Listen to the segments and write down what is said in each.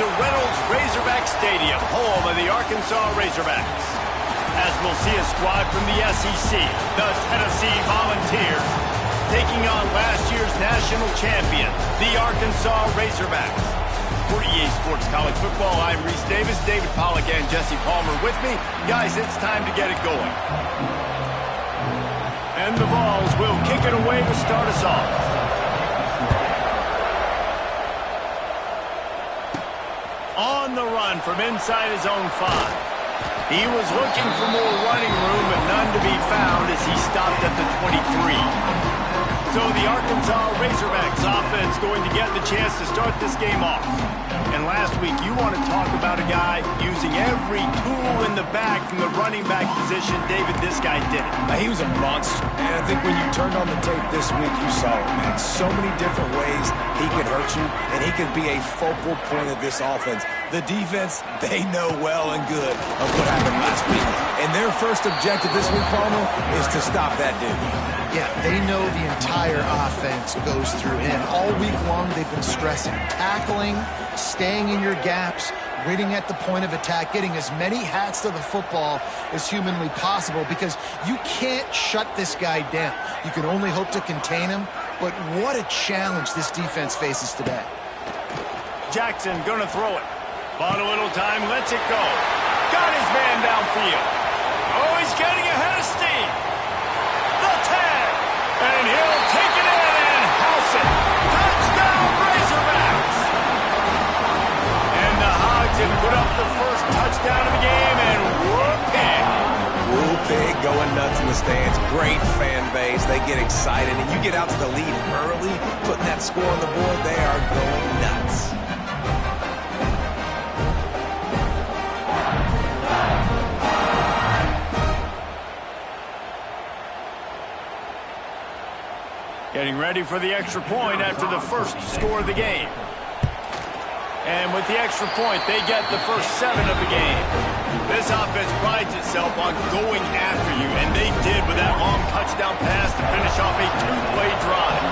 to Reynolds Razorback Stadium, home of the Arkansas Razorbacks. As we'll see a squad from the SEC, the Tennessee Volunteers, taking on last year's national champion, the Arkansas Razorbacks. For EA Sports College Football, I'm Reese Davis, David Pollack, and Jesse Palmer with me. Guys, it's time to get it going. And the Vols will kick it away to start us off. On the run from inside his own 5. He was looking for more running room, but none to be found as he stopped at the 23. So the Arkansas Razorbacks offense going to get the chance to start this game off. And last week, you want to talk about a guy using every tool in the back from the running back position. David, this guy did it. He was a monster. And I think when you turned on the tape this week, you saw it, man. So many different ways he could hurt you, and he could be a focal point of this offense. The defense, they know well and good of what happened last week. And their first objective this week, Palmer, is to stop that dude. Yeah, they know the entire offense goes through him. All week long, they've been stressing tackling, staying in your gaps, winning at the point of attack, getting as many hats to the football as humanly possible because you can't shut this guy down. You can only hope to contain him, but what a challenge this defense faces today. Jackson gonna throw it. Bought a little time, lets it go. Got his man downfield. Oh, he's getting ahead of steam. The tag. And he'll take it in and house it. Touchdown, Razorbacks. And the Hogs have put up the first touchdown of the game, and whoop-pig. Whoop-pig going nuts in the stands. Great fan base. They get excited, and you get out to the lead early, putting that score on the board, they are going nuts. Getting ready for the extra point after the first score of the game. And with the extra point, they get the first 7 of the game. This offense prides itself on going after you, and they did with that long touchdown pass to finish off a 2-play drive.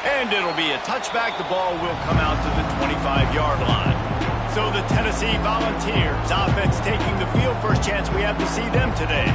And it'll be a touchback. The ball will come out to the 25-yard line. So the Tennessee Volunteers offense taking the field. First chance we have to see them today.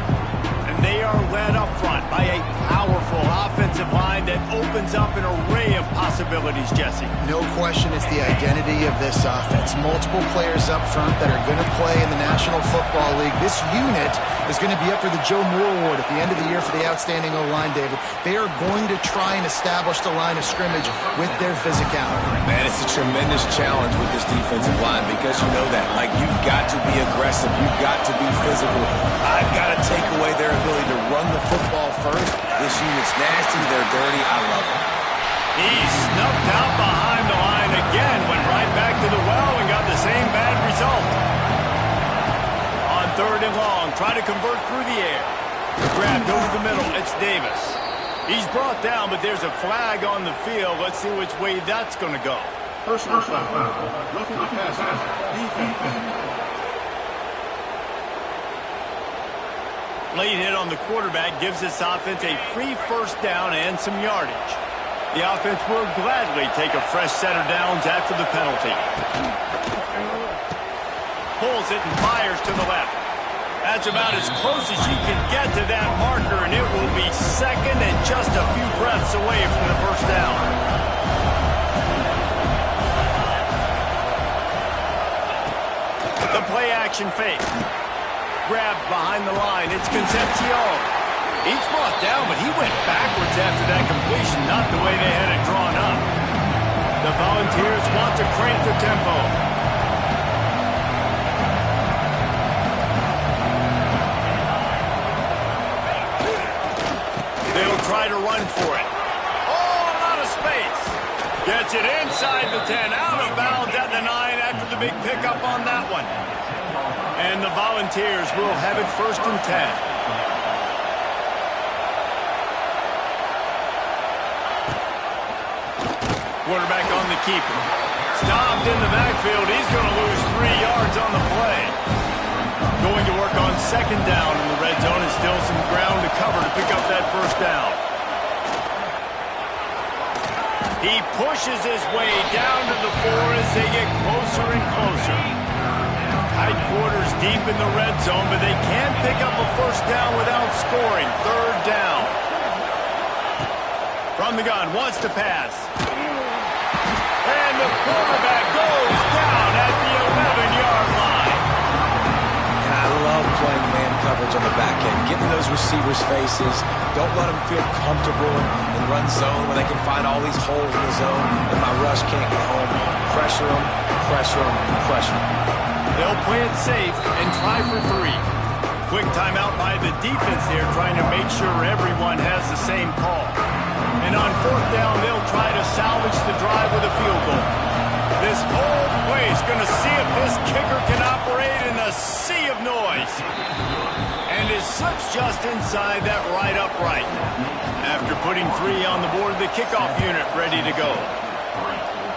And they are led up front by a powerful offensive line that opens up an array of possibilities, Jesse. No question it's the identity of this offense. Multiple players up front that are going to play in the National Football League. This unit is going to be up for the Joe Moore Award at the end of the year for the outstanding O-line, David. They are going to try and establish the line of scrimmage with their physicality. Man, it's a tremendous challenge with this defensive line because you know that. Like, you've got to be aggressive. You've got to be physical. I've got to take away their ability to run the football first. This unit's nasty. They're dirty. I love it. He snuffed out behind the line again, went right back to the well and got the same bad result. On 3rd and long, try to convert through the air. Grabbed over the middle. It's Davis. He's brought down, but there's a flag on the field. Let's see which way that's going to go. Personal foul. Roughing the passer. Defense. Late hit on the quarterback gives this offense a free first down and some yardage. The offense will gladly take a fresh set of downs after the penalty. Pulls it and fires to the left. That's about as close as you can get to that marker, and it will be second and just a few breaths away from the first down. The play action fake. Grabbed behind the line. It's Concepcion. He's brought down, but he went backwards after that completion, not the way they had it drawn up. The Volunteers want to crank the tempo. They'll try to run for it. Oh, a lot of space. Gets it inside the 10, out of bounds at the 9 after the big pickup on that one. And the Volunteers will have it 1st and 10. Quarterback on the keeper. Stopped in the backfield. He's going to lose 3 yards on the play. Going to work on 2nd down in the red zone, and still some ground to cover to pick up that first down. He pushes his way down to the 4 as they get closer and closer. Tight quarters deep in the red zone, but they can't pick up a first down without scoring. Third down. From the gun, wants to pass. And the quarterback goes down at the 11-yard line. And I love playing man coverage on the back end, getting those receivers' faces. Don't let them feel comfortable in run zone where they can find all these holes in the zone and my rush can't get home. Pressure them, pressure them, pressure them. They'll play it safe and try for 3. Quick timeout by the defense there, trying to make sure everyone has the same call. And on 4th down, they'll try to salvage the drive with a field goal. This whole place going to see if this kicker can operate in a sea of noise. And is slips just inside that right upright. After putting 3 on the board, the kickoff unit ready to go.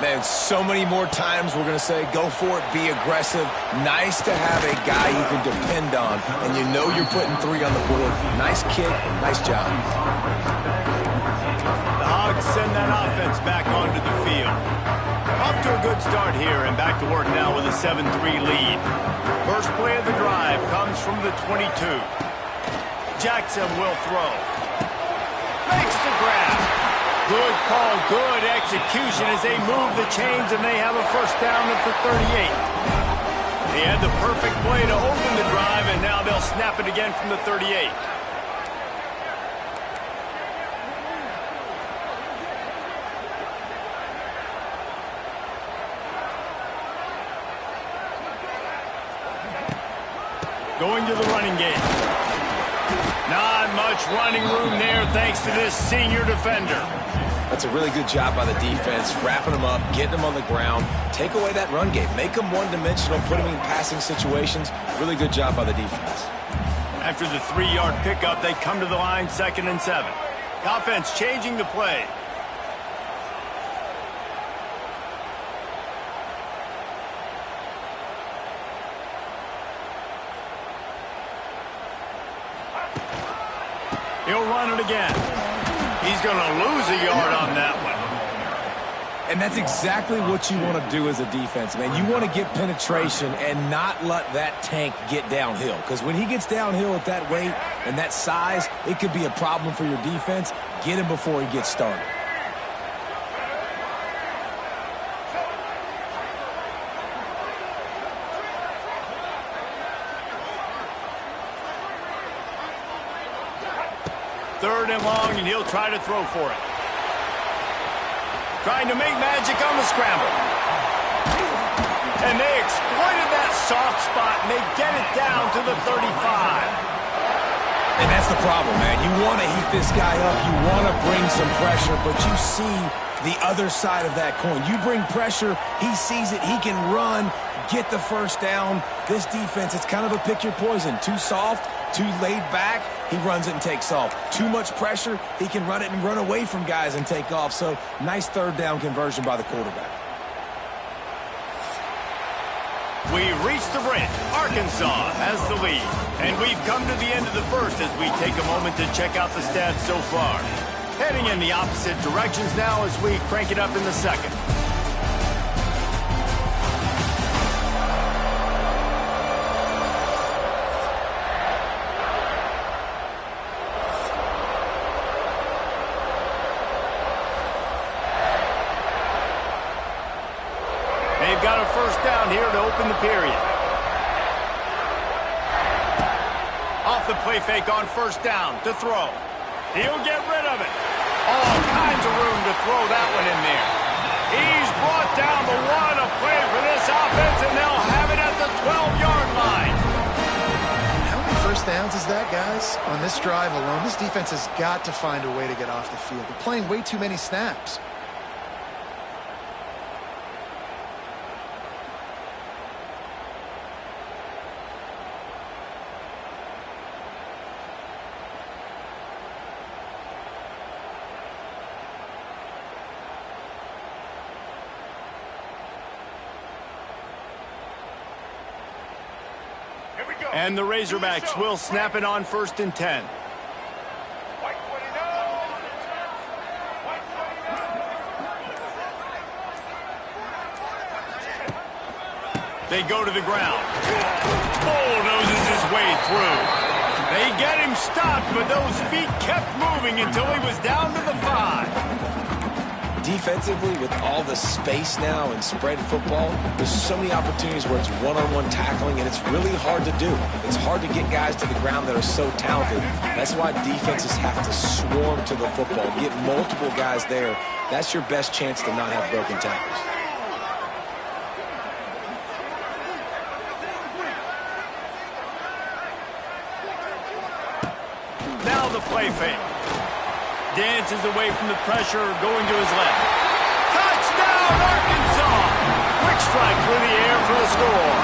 Man, so many more times we're going to say, go for it, be aggressive. Nice to have a guy you can depend on, and you know you're putting 3 on the board. Nice kick, nice job. The Hogs send that offense back onto the field. Off to a good start here, and back to work now with a 7-3 lead. First play of the drive comes from the 22. Jackson will throw. Makes the grab. Good call, good execution as they move the chains, and they have a first down at the 38. They had the perfect play to open the drive, and now they'll snap it again from the 38. Going to the running game. Not much running room there thanks to this senior defender. That's a really good job by the defense, wrapping them up, getting them on the ground. Take away that run game. Make them one-dimensional, put them in passing situations. Really good job by the defense. After the 3-yard pickup, they come to the line, 2nd and 7. The offense changing the play. He'll run it again. He's going to lose a yard on that one. And that's exactly what you want to do as a defense, man. You want to get penetration and not let that tank get downhill. Because when he gets downhill at that weight and that size, it could be a problem for your defense. Get him before he gets started. Third and long, and he'll try to throw for it. Trying to make magic on the scramble. And they exploited that soft spot, and they get it down to the 35. And that's the problem, man. You want to heat this guy up. You want to bring some pressure, but you see the other side of that coin. You bring pressure, he sees it, he can run, get the first down. This defense, it's kind of a pick your poison. Too soft, too laid back, he runs it and takes off. Too much pressure, he can run it and run away from guys and take off. So, nice third down conversion by the quarterback. We reached the bridge. Arkansas has the lead. And we've come to the end of the first as we take a moment to check out the stats so far. Heading in the opposite directions now as we crank it up in the second. They've got a first down here to open the period. Off the play fake on first down to throw. He'll get rid of it. All kinds of room to throw that one in there. He's brought down the 1, a play for this offense, and they'll have it at the 12-yard line. How many first downs is that, guys? On this drive alone, this defense has got to find a way to get off the field. They're playing way too many snaps. And the Razorbacks will snap it on 1st and 10. They go to the ground. Bulldozes his way through. They get him stopped, but those feet kept moving until he was down to the 5. Defensively, with all the space now and spread football, there's so many opportunities where it's one-on-one tackling, and it's really hard to do. It's hard to get guys to the ground that are so talented. That's why defenses have to swarm to the football, get multiple guys there. That's your best chance to not have broken tackles. Now the play fake. Dances away from the pressure, going to his left. Touchdown, Arkansas! Quick strike through the air for the score.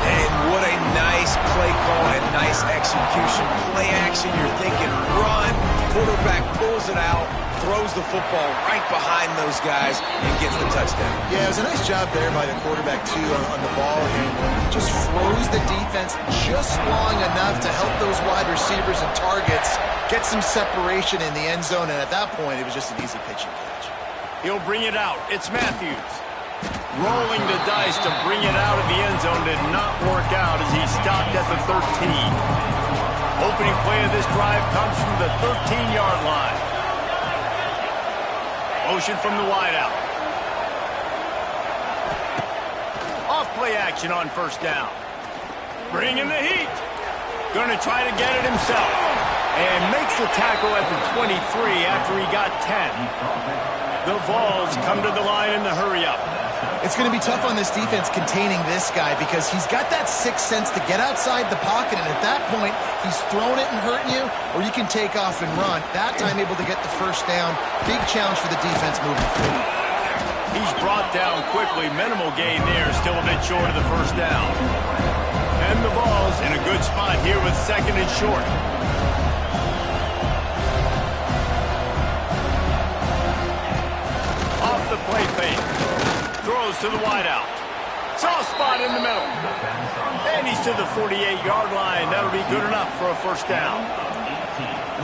And what a nice play call and nice execution. Play action, you're thinking run. Quarterback pulls it out, throws the football right behind those guys, and gets the touchdown. Yeah, it was a nice job there by the quarterback, too, on the ball handle. He just froze the defense just long enough to help those wide receivers and targets get some separation in the end zone, and at that point, it was just an easy pitch and catch. He'll bring it out. It's Matthews. Rolling the dice to bring it out of the end zone did not work out as he stopped at the 13. Opening play of this drive comes from the 13-yard line. Motion from the wideout. Off play action on first down. Bringing the heat. Going to try to get it himself. And makes the tackle at the 23 after he got 10. The Vols come to the line in the hurry-up. It's going to be tough on this defense containing this guy because he's got that sixth sense to get outside the pocket, and at that point, he's throwing it and hurting you, or you can take off and run. That time able to get the first down. Big challenge for the defense moving forward. He's brought down quickly. Minimal gain there, still a bit short of the first down. And the Vols in a good spot here with second and short. The play fake. Throws to the wideout. Soft spot in the middle. And he's to the 48-yard line. That'll be good enough for a first down.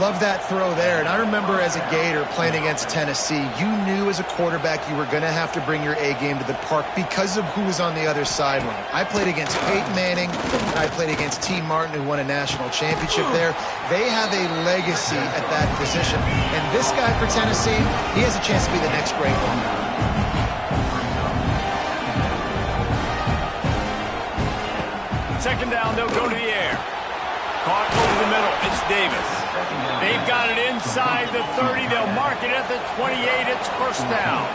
Love that throw there. And I remember as a Gator playing against Tennessee, you knew as a quarterback you were going to have to bring your A game to the park because of who was on the other sideline. I played against Peyton Manning, and I played against T. Martin, who won a national championship there. They have a legacy at that position. And this guy for Tennessee, he has a chance to be the next great one. Second down, they'll go to the air. Caught over the middle. It's Davis. They've got it inside the 30. They'll mark it at the 28. It's first down.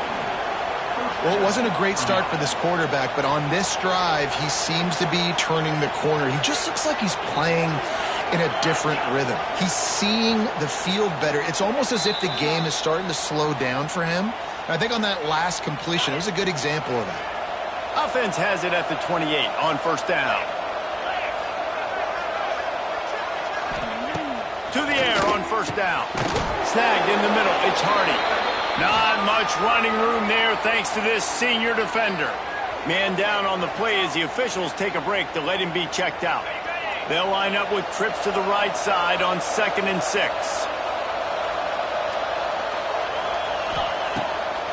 Well, it wasn't a great start for this quarterback, but on this drive, he seems to be turning the corner. He just looks like he's playing in a different rhythm. He's seeing the field better. It's almost as if the game is starting to slow down for him. And I think on that last completion, it was a good example of that. Offense has it at the 28 on first down. To the air on first down. Snagged in the middle. It's Hardy. Not much running room there thanks to this senior defender. Man down on the play as the officials take a break to let him be checked out. They'll line up with trips to the right side on 2nd and 6.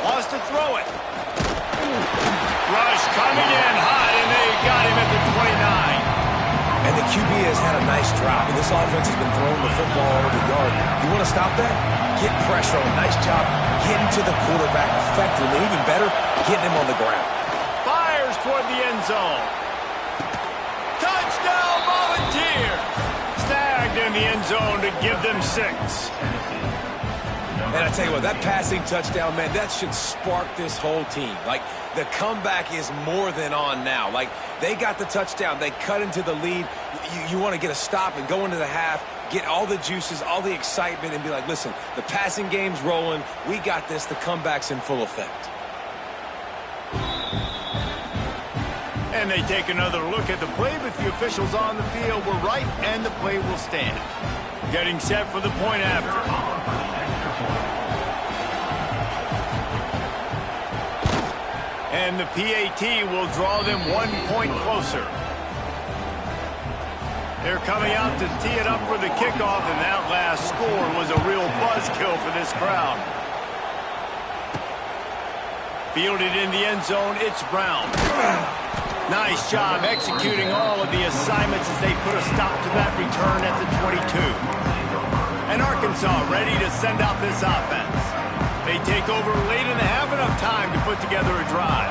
Wants to throw it. Rush coming in hot, and they got him at the 29. And the QB has had a nice drive. And this offense has been throwing the football over the yard. You want to stop that? Get pressure on. Nice job getting to the quarterback effectively. Even better, getting him on the ground. Fires toward the end zone. Touchdown, Volunteer! Snagged in the end zone to give them 6. And I tell you what, that passing touchdown, man, that should spark this whole team. Like, the comeback is more than on now. Like, they got the touchdown. They cut into the lead. You want to get a stop and go into the half, get all the juices, all the excitement, and be like, listen, the passing game's rolling. We got this. The comeback's in full effect. And they take another look at the play, but the officials on the field were right, and the play will stand. Getting set for the point after. And the PAT will draw them 1 point closer. They're coming out to tee it up for the kickoff, and that last score was a real buzzkill for this crowd. Fielded in the end zone, it's Brown. Nice job executing all of the assignments as they put a stop to that return at the 22. And Arkansas ready to send out this offense. They take over late in the half, enough time to put together a drive.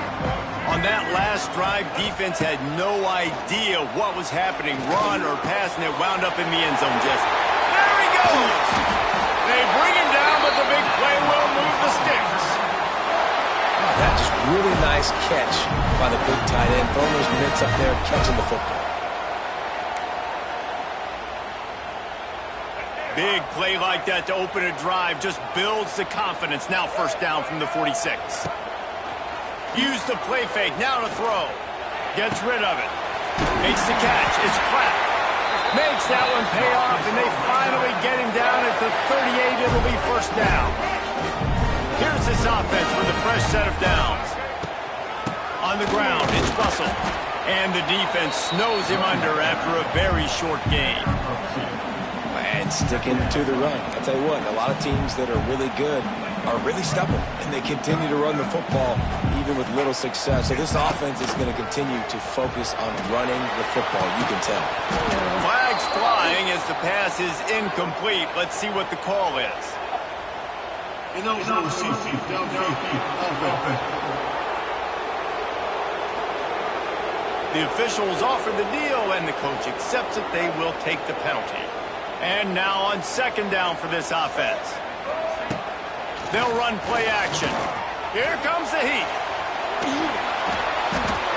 On that last drive, defense had no idea what was happening. Run or pass, and it wound up in the end zone. Just there he goes. They bring him down, but the big play will move the sticks. Oh, that just really nice catch by the big tight end. Throwing those mitts up there, catching the football. Big play like that to open a drive just builds the confidence. Now first down from the 46. Use the play fake. Now to throw. Gets rid of it. Makes the catch. It's Pratt. Makes that one pay off, and they finally get him down at the 38. It'll be first down. Here's this offense with a fresh set of downs. On the ground, it's Russell. And the defense snows him under after a very short game. And sticking to the run. I'll tell you what, a lot of teams that are really good are really stubborn, and they continue to run the football even with little success. So this offense is going to continue to focus on running the football, you can tell. Flags flying as the pass is incomplete. Let's see what the call is. The officials offer the deal, and the coach accepts it. They will take the penalty. And now on second down for this offense. They'll run play action. Here comes the heat.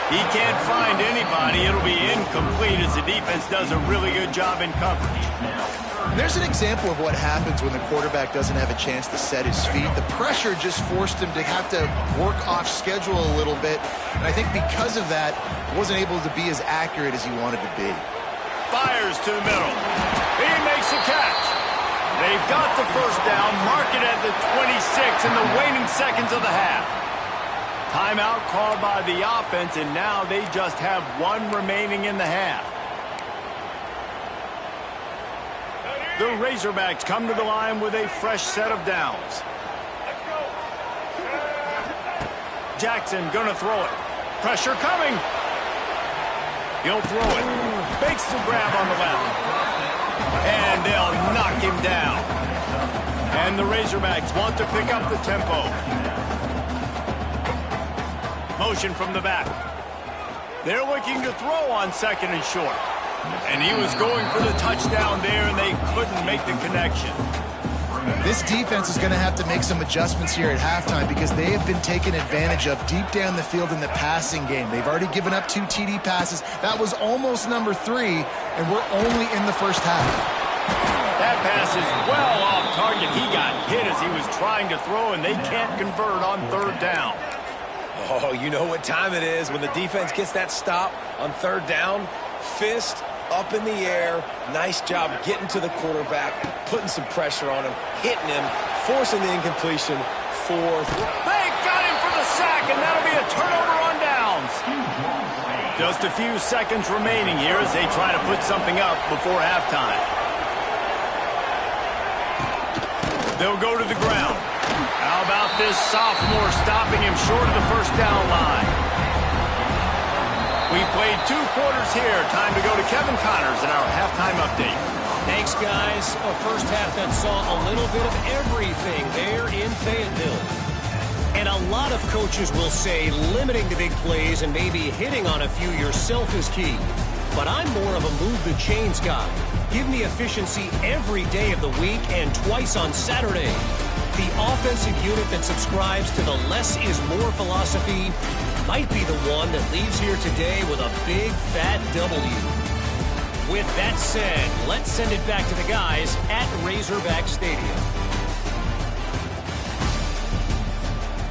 He can't find anybody. It'll be incomplete as the defense does a really good job in coverage. There's an example of what happens when the quarterback doesn't have a chance to set his feet. The pressure just forced him to have to work off schedule a little bit. And I think because of that, wasn't able to be as accurate as he wanted to be. Fires to the middle. He makes a catch. They've got the first down, mark it at the 26 in the waning seconds of the half. Timeout called by the offense, and now they just have one remaining in the half. The Razorbacks come to the line with a fresh set of downs. Jackson gonna throw it. Pressure coming. He'll throw it. Makes the grab on the left. And they'll knock him down. And the Razorbacks want to pick up the tempo. Motion from the back. They're looking to throw on second and short. And he was going for the touchdown there, and they couldn't make the connection. This defense is going to have to make some adjustments here at halftime because they have been taken advantage of deep down the field in the passing game. They've already given up 2 TD passes. That was almost number 3, and we're only in the first half. That pass is well off target. He got hit as he was trying to throw, and they can't convert on third down. Oh, you know what time it is when the defense gets that stop on third down. Fist up in the air. Nice job getting to the quarterback, putting some pressure on him, hitting him, forcing the incompletion. Fourth. They got him for the sack, and that'll be a turnover on downs. Just a few seconds remaining here as they try to put something up before halftime. They'll go to the ground. How about this sophomore stopping him short of the first down line? We played 2 quarters here. Time to go to Kevin Connors in our halftime update. Thanks, guys. A first half that saw a little bit of everything there in Fayetteville. And a lot of coaches will say limiting the big plays and maybe hitting on a few yourself is key. But I'm more of a move the chains guy. Give me efficiency every day of the week and twice on Saturday. The offensive unit that subscribes to the less is more philosophy might be the one that leaves here today with a big fat W. With that said, let's send it back to the guys at Razorback Stadium.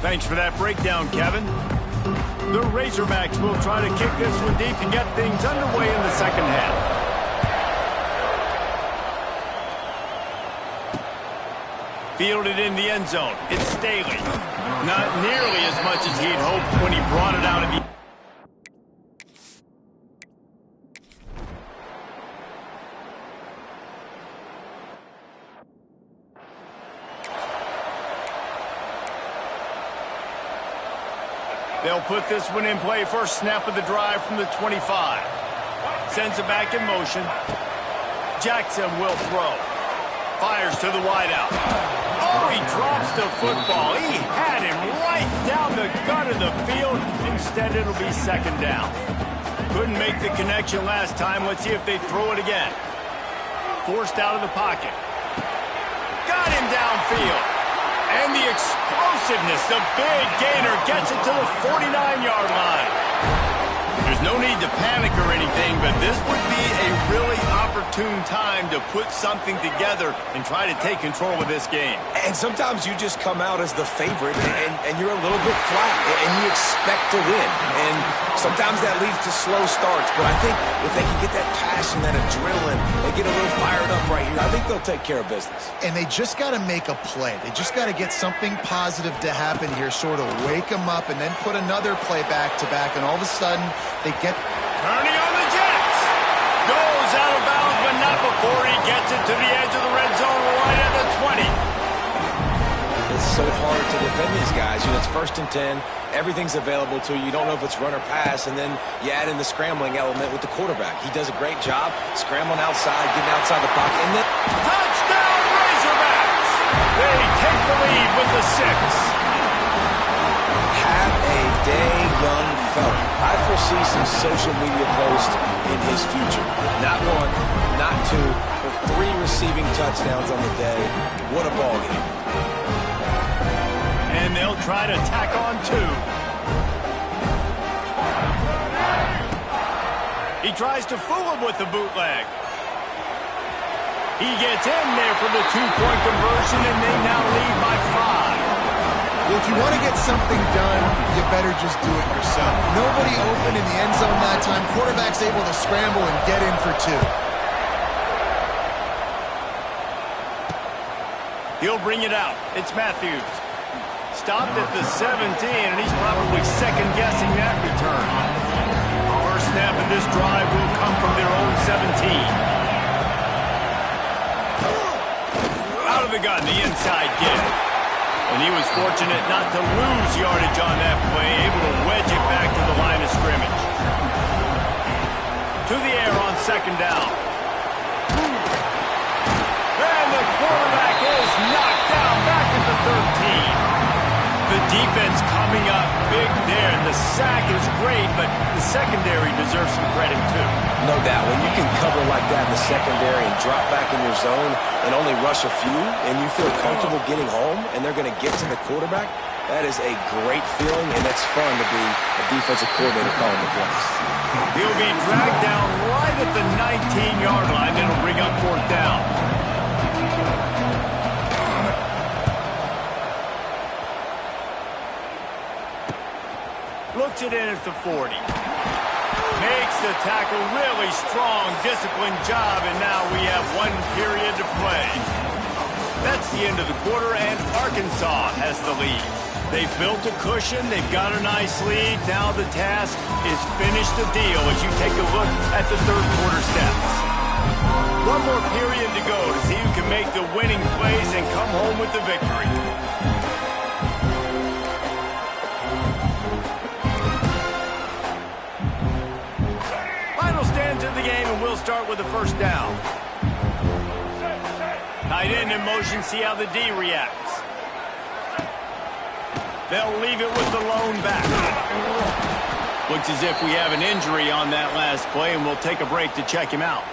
Thanks for that breakdown, Kevin. The Razorbacks will try to kick this one deep and get things underway in the second half. Fielded in the end zone. It's Staley. Not nearly as much as he'd hoped when he brought it out of the... They'll put this one in play. First snap of the drive from the 25. Sends it back in motion. Jackson will throw. Fires to the wideout. Oh, he drops the football. He had him right down the gut of the field. Instead, it'll be second down. Couldn't make the connection last time. Let's see if they throw it again. Forced out of the pocket. Got him downfield. And the explosiveness, the big gainer, gets it to the 49-yard line. There's no need to panic or anything, but this would be a really opportune time to put something together and try to take control of this game. And sometimes you just come out as the favorite, and you're a little bit flat, and you expect to win. And sometimes that leads to slow starts, but I think if they can get that passion, that adrenaline, they get a little fired up right here, I think they'll take care of business. And they just got to make a play. They just got to get something positive to happen here, sort of wake them up, and then put another play back-to-back, and all of a sudden they get... Turning on the Jets. Goes out of bounds, but not before he gets it to the edge of the red zone right at the 20. It's so hard to defend these guys. You know, it's 1st and 10. Everything's available to you. You don't know if it's run or pass, and then you add in the scrambling element with the quarterback. He does a great job scrambling outside, getting outside the pocket, and then... Touchdown, Razorbacks! They take the lead with the 6. Have a day, young fella. I foresee some social media posts in his future. Not 1, not 2, but 3 receiving touchdowns on the day. What a ball game. And they'll try to tack on 2. He tries to fool him with the bootleg. He gets in there for the 2-point conversion, and they now lead by 5. Well, if you want to get something done, you better just do it yourself. Nobody open in the end zone that time. Quarterback's able to scramble and get in for 2. He'll bring it out. It's Matthews. Stopped at the 17, and he's probably second-guessing that return. First snap of this drive will come from their own 17. Out of the gun, the inside give. And he was fortunate not to lose yardage on that play, able to wedge it back to the line of scrimmage. To the air on second down. And the quarterback is knocked down back at the 13. The defense coming up big there. The sack is great, but the secondary deserves some credit too. No doubt. When you can cover like that in the secondary and drop back in your zone and only rush a few, and you feel comfortable getting home, and they're going to get to the quarterback, that is a great feeling, and it's fun to be a defensive coordinator calling the plays. He'll be dragged down right at the 19-yard line. It'll bring up 4th down. Looks it in at the 40. Makes the tackle really strong, disciplined job, and now we have 1 period to play. That's the end of the quarter, and Arkansas has the lead. They've built a cushion. They've got a nice lead. Now the task is finish the deal as you take a look at the third quarter steps. 1 more period to go to see who can make the winning plays and come home with the victory. To the game, and we'll start with the first down. Tight end in motion, see how the D reacts. They'll leave it with the lone back. Looks as if we have an injury on that last play, and we'll take a break to check him out.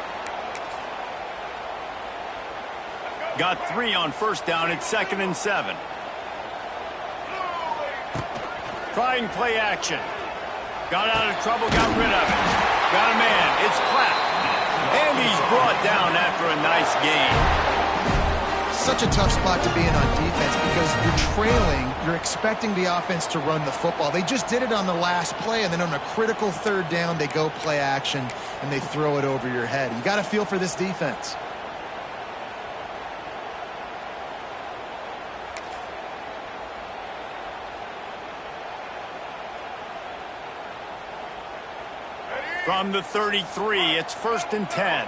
Got 3 on first down. It's 2nd and 7. Trying play action. Got out of trouble, got rid of it. Got a man, it's Platt. And he's brought down after a nice gain. Such a tough spot to be in on defense because you're trailing, you're expecting the offense to run the football. They just did it on the last play, and then on a critical 3rd down, they go play action, and they throw it over your head. You got to feel for this defense. From the 33, it's 1st and 10.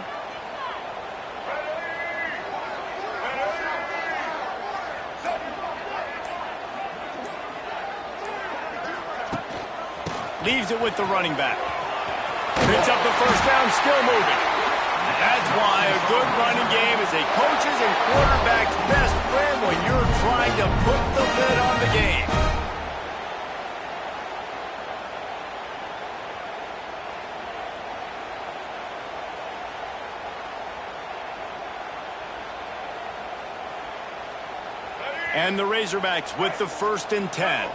Leaves it with the running back. Picks up the first down, still moving. That's why a good running game is a coach's and quarterback's best friend when you're trying to put the lid on the game. And the Razorbacks with the 1st and 10.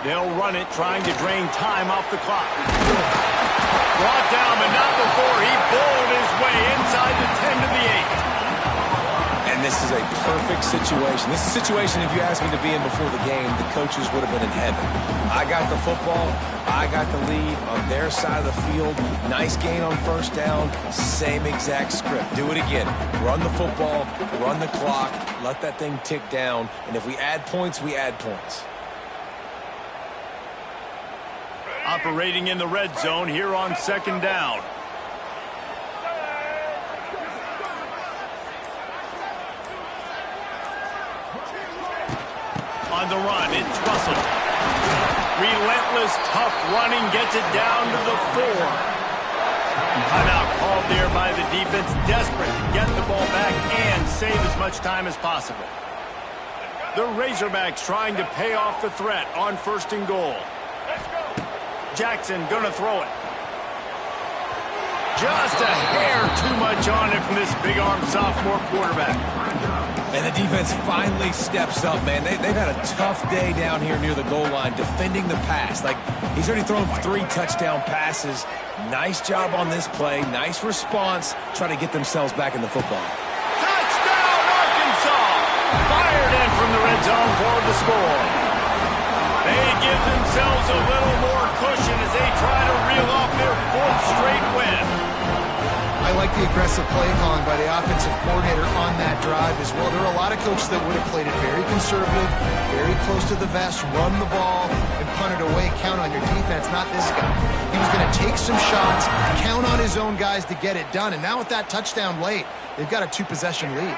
They'll run it, trying to drain time off the clock. Brought down, but not before he bowled his way inside the 10 to the 8. And this is a perfect situation. This is a situation, if you asked me to be in before the game, the coaches would have been in heaven. I got the football. I got the lead on their side of the field. Nice gain on first down. Same exact script. Do it again. Run the football, run the clock, let that thing tick down. And if we add points, we add points. Operating in the red zone here on 2nd down. On the run, it's Russell. Relentless, tough running gets it down to the 4. Timeout called there by the defense, desperate to get the ball back and save as much time as possible. The Razorbacks trying to pay off the threat on 1st and goal. Jackson gonna throw it. Just a hair too much on it from this big-arm sophomore quarterback. And the defense finally steps up, man. They've had a tough day down here near the goal line defending the pass. Like, he's already thrown 3 touchdown passes. Nice job on this play. Nice response. Try to get themselves back in the football. Touchdown, Arkansas! Fired in from the red zone for the score. They give themselves a little more cushion as they try to reel off their 4th straight win. I like the aggressive play calling by the offensive coordinator on that drive as well. There are a lot of coaches that would have played it very conservative, very close to the vest, run the ball, and punt it away. Count on your defense, not this guy. He was going to take some shots, count on his own guys to get it done. And now with that touchdown late, they've got a 2-possession lead.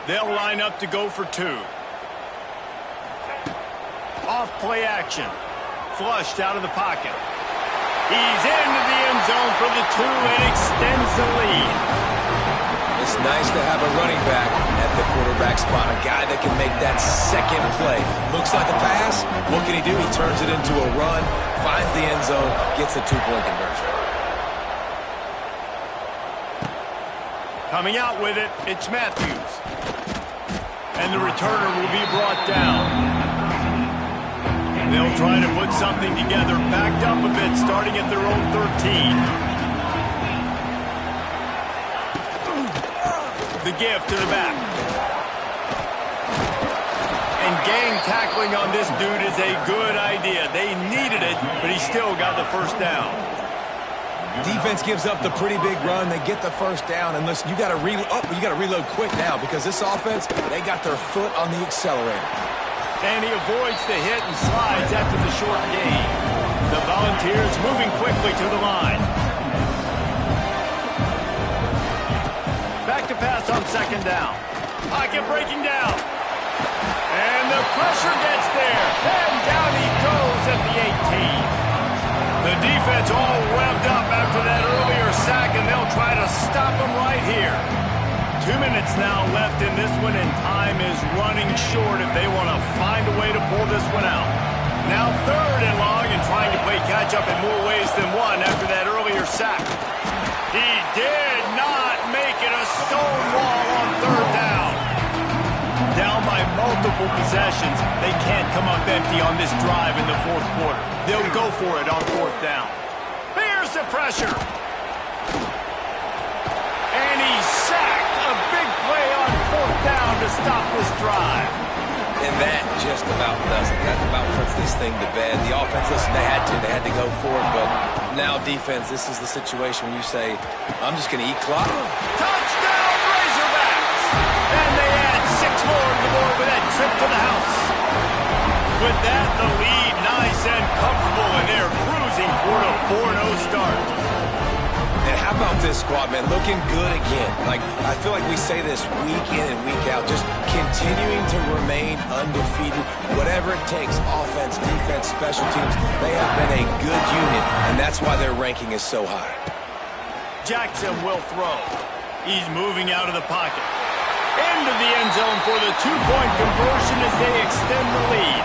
They'll line up to go for 2. Off play action. Flushed out of the pocket. He's into the end zone for the 2 and extends the lead. It's nice to have a running back at the quarterback spot, a guy that can make that second play. Looks like a pass. What can he do? He turns it into a run, finds the end zone, gets a 2-point conversion. Coming out with it, it's Matthews. And the returner will be brought down. They'll try to put something together, backed up a bit, starting at their own 13. The give to the back. And gang tackling on this dude is a good idea. They needed it, but he still got the 1st down. Defense gives up the pretty big run. They get the 1st down. And listen, you got to reload quick now because this offense, they got their foot on the accelerator. And he avoids the hit and slides after the short gain. The Volunteers moving quickly to the line. Back to pass on 2nd down. Pocket breaking down. And the pressure gets there. And down he goes at the 18. The defense all revved up after that earlier sack, and they'll try to stop him right here. 2 minutes now left in this one, and time is running short if they want to find a way to pull this one out. Now 3rd and long and trying to play catch-up in more ways than one after that earlier sack. He did not make it a stonewall on 3rd down. Down by multiple possessions, they can't come up empty on this drive in the 4th quarter. They'll go for it on 4th down. Here's the pressure. And he's sacked. A big play on 4th down to stop this drive. And that just about does it. That about puts this thing to bed. The offense, listen, they had to go for it, but now defense, this is the situation when you say, I'm just going to eat clock. Touchdown, Razorbacks! And they add 6 more to the board with that trip to the house. With that, the lead nice and comfortable, and they're cruising toward a 4-0 start. And how about this squad, man? Looking good again. Like, I feel like we say this week in and week out, just continuing to remain undefeated. Whatever it takes, offense, defense, special teams, they have been a good unit, and that's why their ranking is so high. Jackson will throw. He's moving out of the pocket. Into the end zone for the two-point conversion as they extend the lead.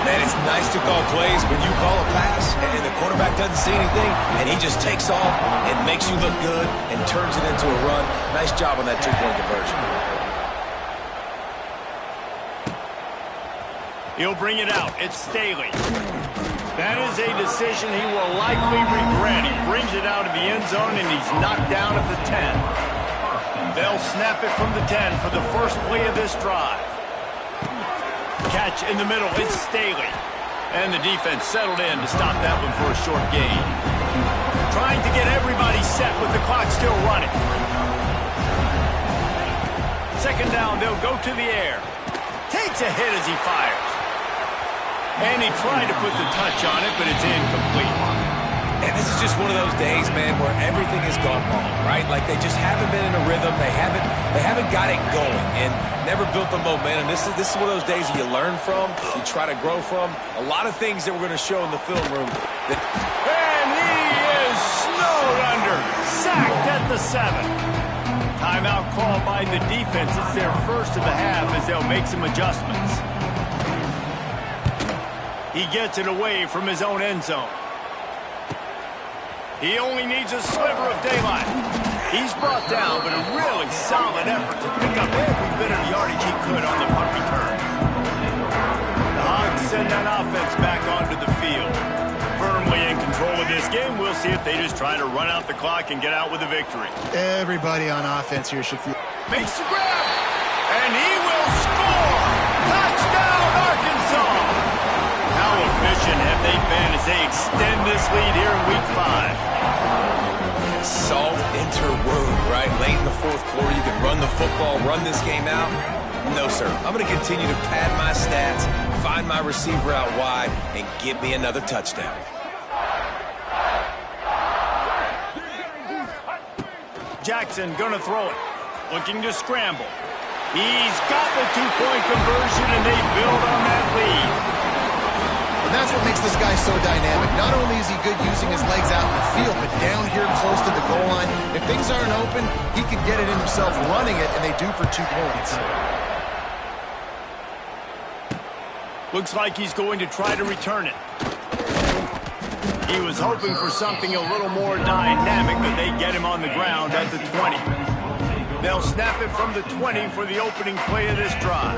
Man, it's nice to call plays when you call a pass and the quarterback doesn't see anything, and he just takes off and makes you look good and turns it into a run. Nice job on that two-point conversion. He'll bring it out. It's Staley. That is a decision he will likely regret. He brings it out of the end zone, and he's knocked down at the 10. They'll snap it from the 10 for the first play of this drive. Catch in the middle, it's Staley. And the defense settled in to stop that one for a short gain. Trying to get everybody set with the clock still running. Second down, they'll go to the air. Takes a hit as he fires. And he tried to put the touch on it, but it's incomplete. And this is just one of those days, man, where everything has gone wrong, right? Like they just haven't been in a rhythm. They haven't got it going and never built the momentum. This is one of those days you learn from, you try to grow from. A lot of things that we're going to show in the film room. And he is snowed under, sacked at the 7. Timeout called by the defense. It's their first of the half as they'll make some adjustments. He gets it away from his own end zone. He only needs a sliver of daylight. He's brought down, but a really solid effort to pick up every bit of yardage he could on the punt return. The Hogs send that offense back onto the field. Firmly in control of this game. We'll see if they just try to run out the clock and get out with a victory. Everybody on offense here should feel... Makes the grab, and he will score! Touchdown, Arkansas! How efficient have they been as they extend this lead here in Week 5? Salt into wound, right? Late in the fourth quarter, you can run the football, run this game out. No, sir. I'm going to continue to pad my stats, find my receiver out wide, and give me another touchdown. Jackson going to throw it. Looking to scramble. He's got the two-point conversion, and they build on that lead. And that's what makes this guy so dynamic. Not only is he good using his legs out in the field, but down here close to the goal line, if things aren't open, he can get it in himself running it, and they do for 2 points. Looks like he's going to try to return it. He was hoping for something a little more dynamic, but they get him on the ground at the 20. They'll snap it from the 20 for the opening play of this drive.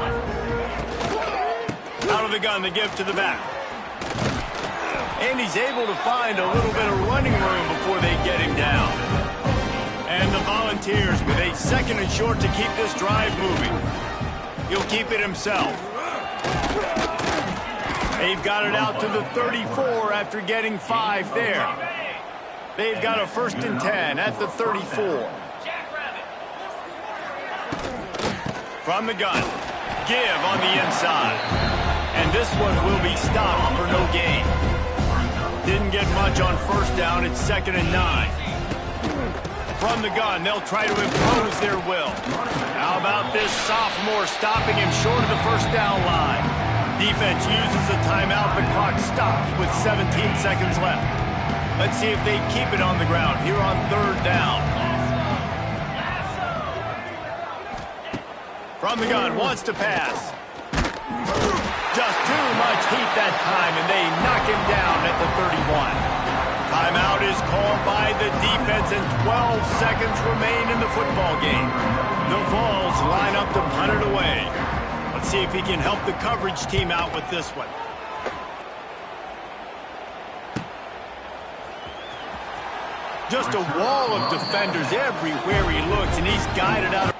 Out of the gun, they give to the back. And he's able to find a little bit of running room before they get him down. And the Volunteers with a second and short to keep this drive moving. He'll keep it himself. They've got it out to the 34 after getting 5 there. They've got a 1st and 10 at the 34. From the gun, give on the inside. And this one will be stopped for no gain. Didn't get much on first down. It's 2nd and 9. From the gun, they'll try to impose their will. How about this sophomore stopping him short of the first down line? Defense uses a timeout. The clock stops with 17 seconds left. Let's see if they keep it on the ground here on 3rd down. From the gun, wants to pass. Just too much heat that time, and they knock him down at the 31. Timeout is called by the defense, and 12 seconds remain in the football game. The Vols line up to punt it away. Let's see if he can help the coverage team out with this one. Just a wall of defenders everywhere he looks, and he's guided out.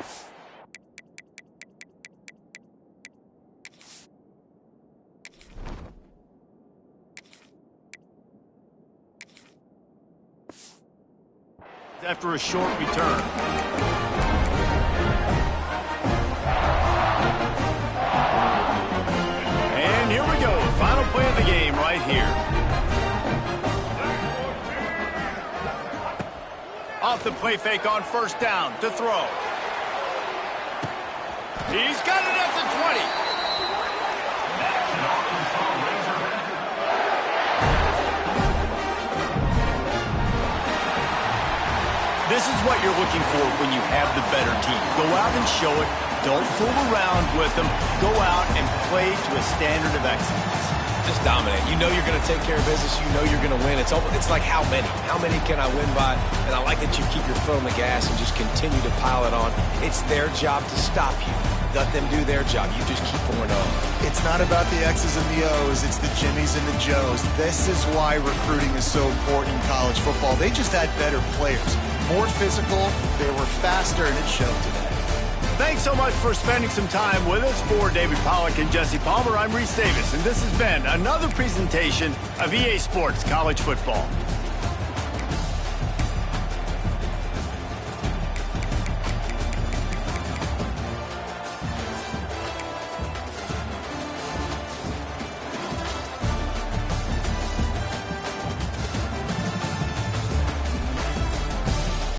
After a short return. And here we go. Final play of the game right here. Play fake on first down to throw. He's got it at the 20. This is what you're looking for when you have the better team. Go out and show it. Don't fool around with them. Go out and play to a standard of excellence. Just dominate. You know you're going to take care of business. You know you're going to win. It's like how many? How many can I win by? And I like that you keep your foot on the gas and just continue to pile it on. It's their job to stop you. Let them do their job. You just keep pouring on. It's not about the X's and the O's. It's the Jimmies and the Joes. This is why recruiting is so important in college football. They just had better players. More physical, they were faster, and it showed today. Thanks so much for spending some time with us. For David Pollack and Jesse Palmer, I'm Reese Davis, and this has been another presentation of EA Sports College Football.